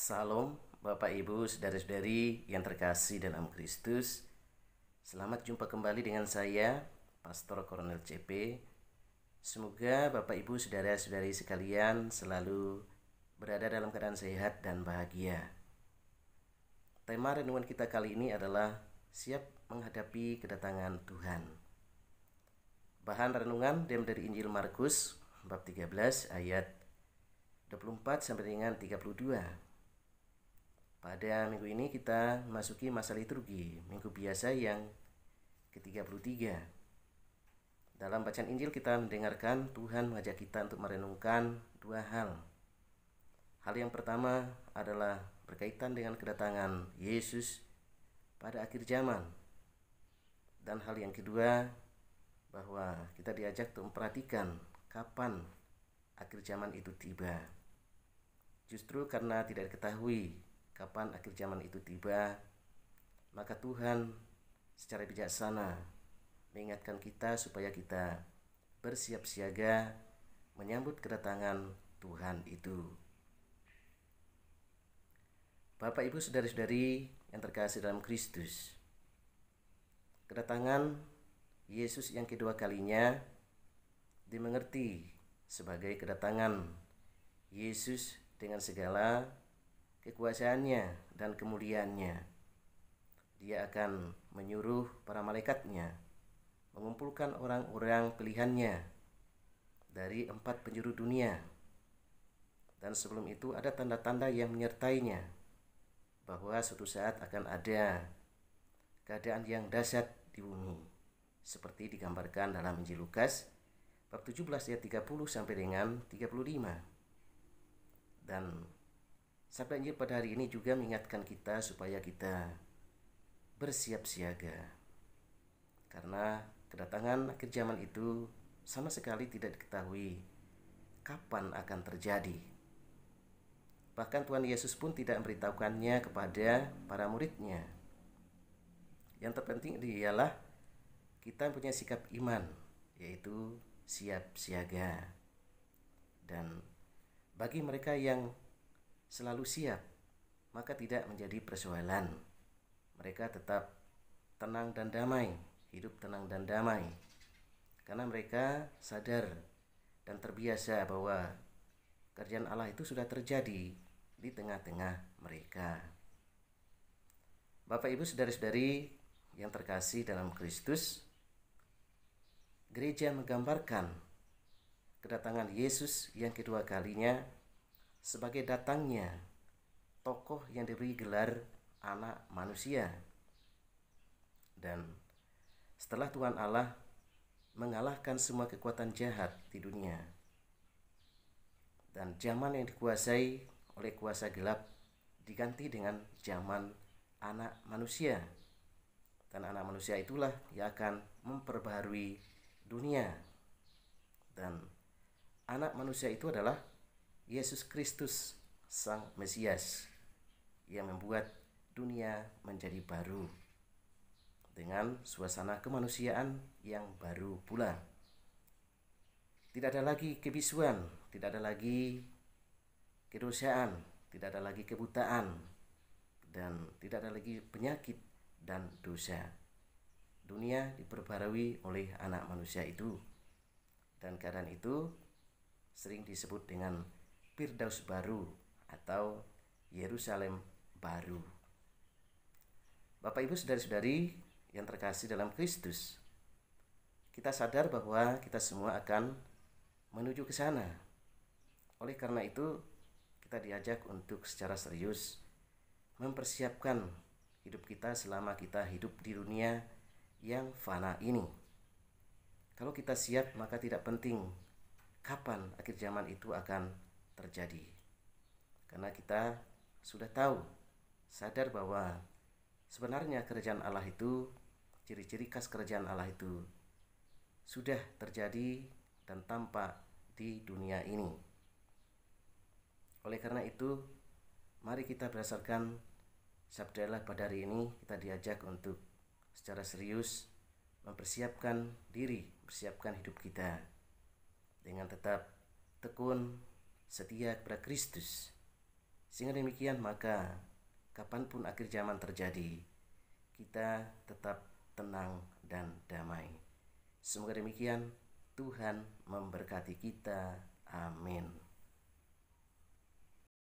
Salam Bapak Ibu Saudara-saudari yang terkasih dalam Kristus. Selamat jumpa kembali dengan saya Pastor Kornel CP. Semoga Bapak Ibu Saudara-saudari sekalian selalu berada dalam keadaan sehat dan bahagia. Tema renungan kita kali ini adalah siap menghadapi kedatangan Tuhan. Bahan renungan diambil dari Injil Markus bab 13 ayat 24 sampai dengan 32. Pada minggu ini kita memasuki masa liturgi minggu biasa yang ke-33. Dalam bacaan Injil kita mendengarkan Tuhan mengajak kita untuk merenungkan dua hal. Hal yang pertama adalah berkaitan dengan kedatangan Yesus pada akhir zaman. Dan hal yang kedua bahwa kita diajak untuk memperhatikan kapan akhir zaman itu tiba. Justru karena tidak diketahui kapan akhir zaman itu tiba, maka Tuhan secara bijaksana mengingatkan kita supaya kita bersiap siaga menyambut kedatangan Tuhan itu. Bapak Ibu Saudara-saudari yang terkasih dalam Kristus, kedatangan Yesus yang kedua kalinya dimengerti sebagai kedatangan Yesus dengan segala kekuasaannya dan kemuliaannya. Dia akan menyuruh para malaikatnya mengumpulkan orang-orang pilihannya dari 4 penjuru dunia. Dan sebelum itu ada tanda-tanda yang menyertainya bahwa suatu saat akan ada keadaan yang dahsyat di bumi, seperti digambarkan dalam Injil Lukas bab 17 ayat 30 sampai dengan 35. Dan sabda Injil pada hari ini juga mengingatkan kita supaya kita bersiap siaga. Karena kedatangan akhir zaman itu sama sekali tidak diketahui kapan akan terjadi. Bahkan Tuhan Yesus pun tidak memberitahukannya kepada para muridnya. Yang terpenting ialah kita punya sikap iman, yaitu siap siaga. Dan bagi mereka yang selalu siap, maka tidak menjadi persoalan. Mereka tetap tenang dan damai, hidup tenang dan damai, karena mereka sadar dan terbiasa bahwa kerjaan Allah itu sudah terjadi di tengah-tengah mereka. Bapak Ibu Saudara-saudari yang terkasih dalam Kristus, gereja menggambarkan kedatangan Yesus yang kedua kalinya sebagai datangnya tokoh yang diberi gelar anak manusia. Dan setelah Tuhan Allah mengalahkan semua kekuatan jahat di dunia, dan zaman yang dikuasai oleh kuasa gelap diganti dengan zaman anak manusia. Dan anak manusia itulah yang akan memperbaharui dunia. Dan anak manusia itu adalah Yesus Kristus, Sang Mesias, yang membuat dunia menjadi baru dengan suasana kemanusiaan yang baru pula. Tidak ada lagi kebisuan, tidak ada lagi kedosaan, tidak ada lagi kebutaan, dan tidak ada lagi penyakit dan dosa. Dunia diperbarui oleh anak manusia itu, dan keadaan itu sering disebut dengan Firdaus baru atau Yerusalem baru. Bapak Ibu Saudara-saudari yang terkasih dalam Kristus, kita sadar bahwa kita semua akan menuju ke sana. Oleh karena itu, kita diajak untuk secara serius mempersiapkan hidup kita selama kita hidup di dunia yang fana ini. Kalau kita siap, maka tidak penting kapan akhir zaman itu akan terjadi, karena kita sudah tahu, sadar bahwa sebenarnya kerajaan Allah itu, ciri-ciri khas kerajaan Allah itu sudah terjadi dan tampak di dunia ini. Oleh karena itu, mari kita berdasarkan sabda Allah pada hari ini, kita diajak untuk secara serius mempersiapkan diri, mempersiapkan hidup kita dengan tetap tekun setia kepada Kristus, Sehingga demikian maka kapanpun akhir zaman terjadi, kita tetap tenang dan damai. Semoga demikian. Tuhan memberkati kita. Amin.